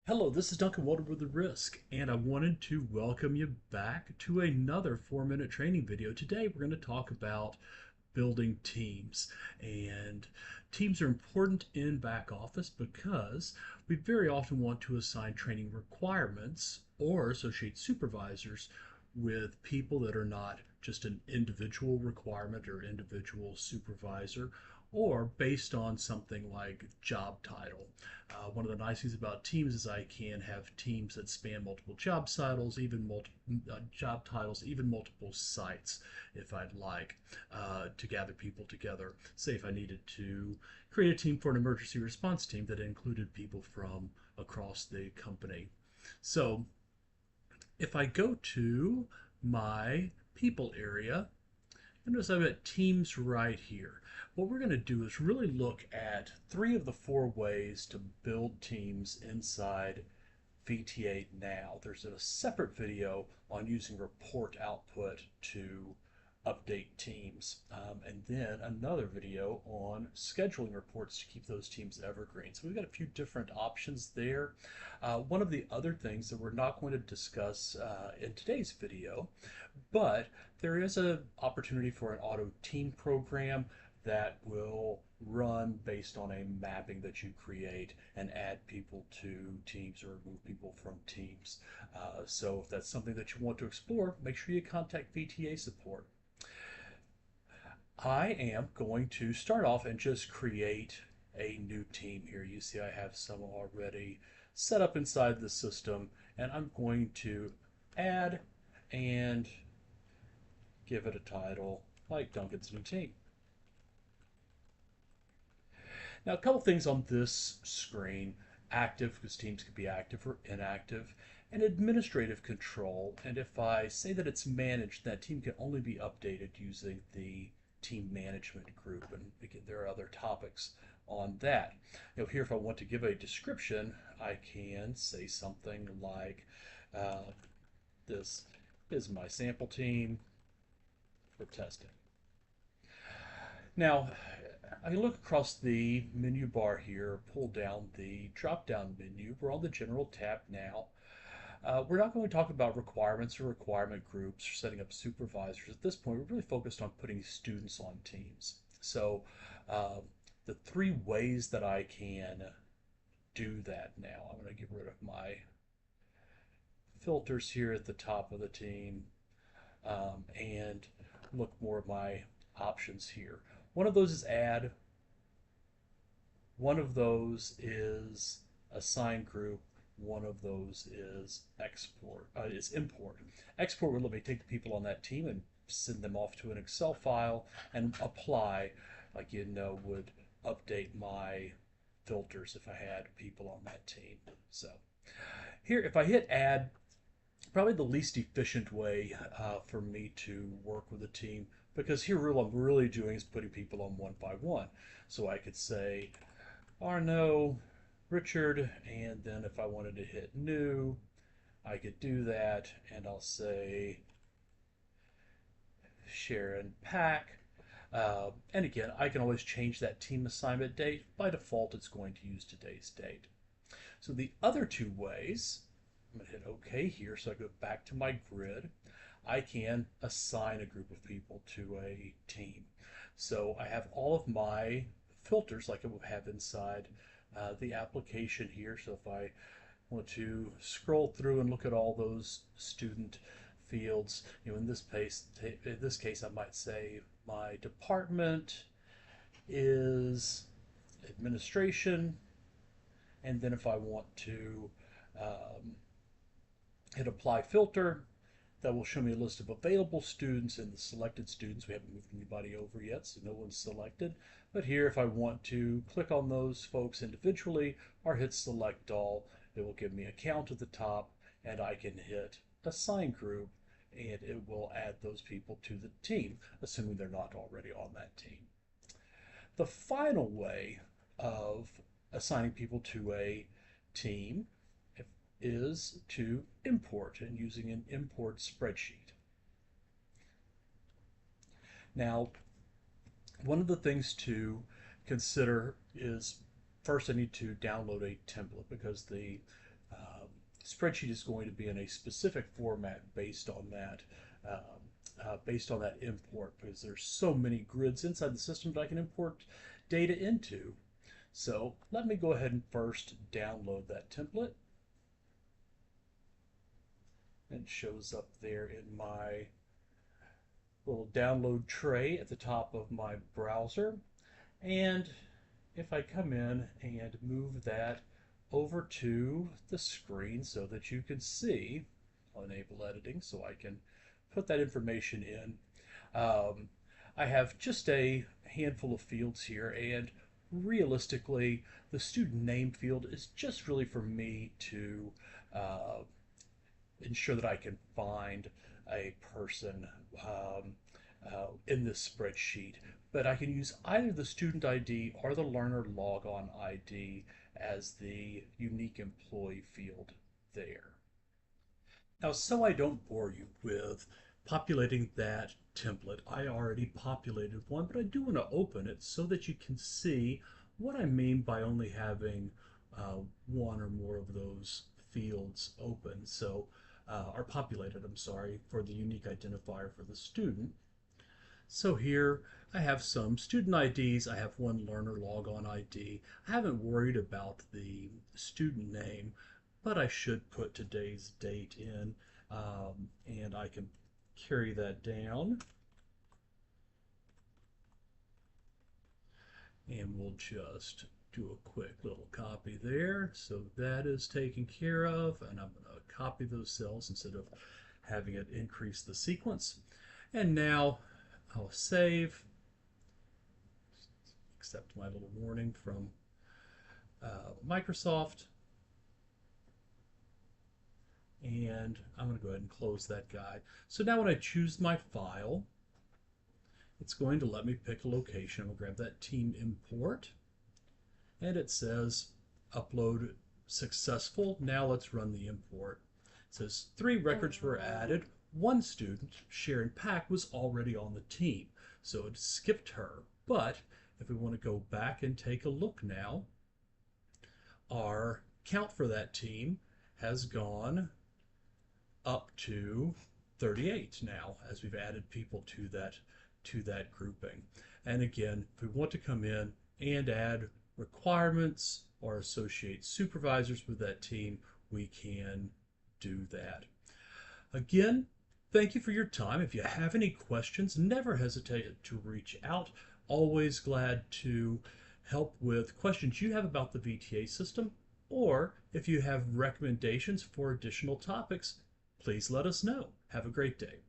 Hello, this is Duncan Walter with the RISC, and I wanted to welcome you back to another 4-minute training video. Today we're going to talk about building teams. And teams are important in back office because we very often want to assign training requirements or associate supervisors with people that are not just an individual requirement or individual supervisor, or based on something like job title. One of the nice things about teams is I can have teams that span multiple job titles, even multiple sites if I'd like, to gather people together. Say if I needed to create a team for an emergency response team that included people from across the company. So if I go to my people area, notice I've got teams right here. What we're going to do is really look at 3 of the 4 ways to build teams inside VTA Now. There's a separate video on using report output to update teams, and then another video on scheduling reports to keep those teams evergreen. So we've got a few different options there. One of the other things that we're not going to discuss in today's video, but there is an opportunity for an auto team program that will run based on a mapping that you create and add people to teams or remove people from teams. So if that's something that you want to explore, make sure you contact VTA support. I am going to start off and just create a new team here. You see I have some already set up inside the system, and I'm going to add and give it a title like Duncan's New Team. Now, a couple things on this screen: active, because teams can be active or inactive, and administrative control. And if I say that it's managed, that team can only be updated using the team management group. And again, there are other topics on that. Here, if I want to give a description, I can say something like, this is my sample team for testing. Now, I look across the menu bar here, pull down the drop-down menu. We're on the General tab now. We're not going to talk about requirements or requirement groups or setting up supervisors. At this point, we're really focused on putting students on teams. So the 3 ways that I can do that now, I'm going to get rid of my filters here at the top of the team, and look more at my options here. One of those is add. One of those is assign group. One of those is import. Export would let me take the people on that team and send them off to an Excel file, and apply, like would update my filters if I had people on that team. So here, if I hit add, probably the least efficient way for me to work with a team, because here all I'm really doing is putting people on one by one. So I could say Arno, Richard, and then if I wanted to hit new, I could do that, and I'll say Sharon Pack. And again, I can always change that team assignment date. By default, it's going to use today's date. So the other 2 ways, I'm going to hit OK here, so I go back to my grid. I can assign a group of people to a team. So I have all of my filters like I would have inside the application here. So if I want to scroll through and look at all those student fields, in this case, I might say my department is administration, and then if I want to hit apply filter, that will show me a list of available students and the selected students. We haven't moved anybody over yet, so no one's selected. But here, if I want to click on those folks individually or hit select all, it will give me a count at the top, and I can hit assign group, and it will add those people to the team, assuming they're not already on that team. The final way of assigning people to a team is to import, and using an import spreadsheet. Now, one of the things to consider is, first I need to download a template, because the spreadsheet is going to be in a specific format based on that import, because there's so many grids inside the system that I can import data into. So let me go ahead and first download that template. It shows up there in my little download tray at the top of my browser. And if I come in and move that over to the screen so that you can see, I'll enable editing so I can put that information in. I have just a handful of fields here, and realistically, the student name field is just really for me to ensure that I can find a person in this spreadsheet. But I can use either the student ID or the learner logon ID as the unique employee field there. Now, so I don't bore you with populating that template, I already populated one, but I do want to open it so that you can see what I mean by only having one or more of those fields open. So, or populated, I'm sorry, for the unique identifier for the student. So here I have some student IDs. I have one learner logon ID. I haven't worried about the student name, but I should put today's date in, and I can carry that down. And we'll just do a quick little copy there. So that is taken care of, and I'm going to copy those cells instead of having it increase the sequence. And now I'll save, accept my little warning from Microsoft, and I'm going to go ahead and close that guy. So now when I choose my file, it's going to let me pick a location. I'm going to grab that team import, and it says upload successful. Now let's run the import. It says 3 records were added. One student, Sharon Pack, was already on the team, so it skipped her. But if we want to go back and take a look now, our count for that team has gone up to 38 now, as we've added people to that grouping. And again, if we want to come in and add requirements or associate supervisors with that team, we can do that. Again, thank you for your time. If you have any questions, never hesitate to reach out. Always glad to help with questions you have about the VTA system, or if you have recommendations for additional topics, please let us know. Have a great day.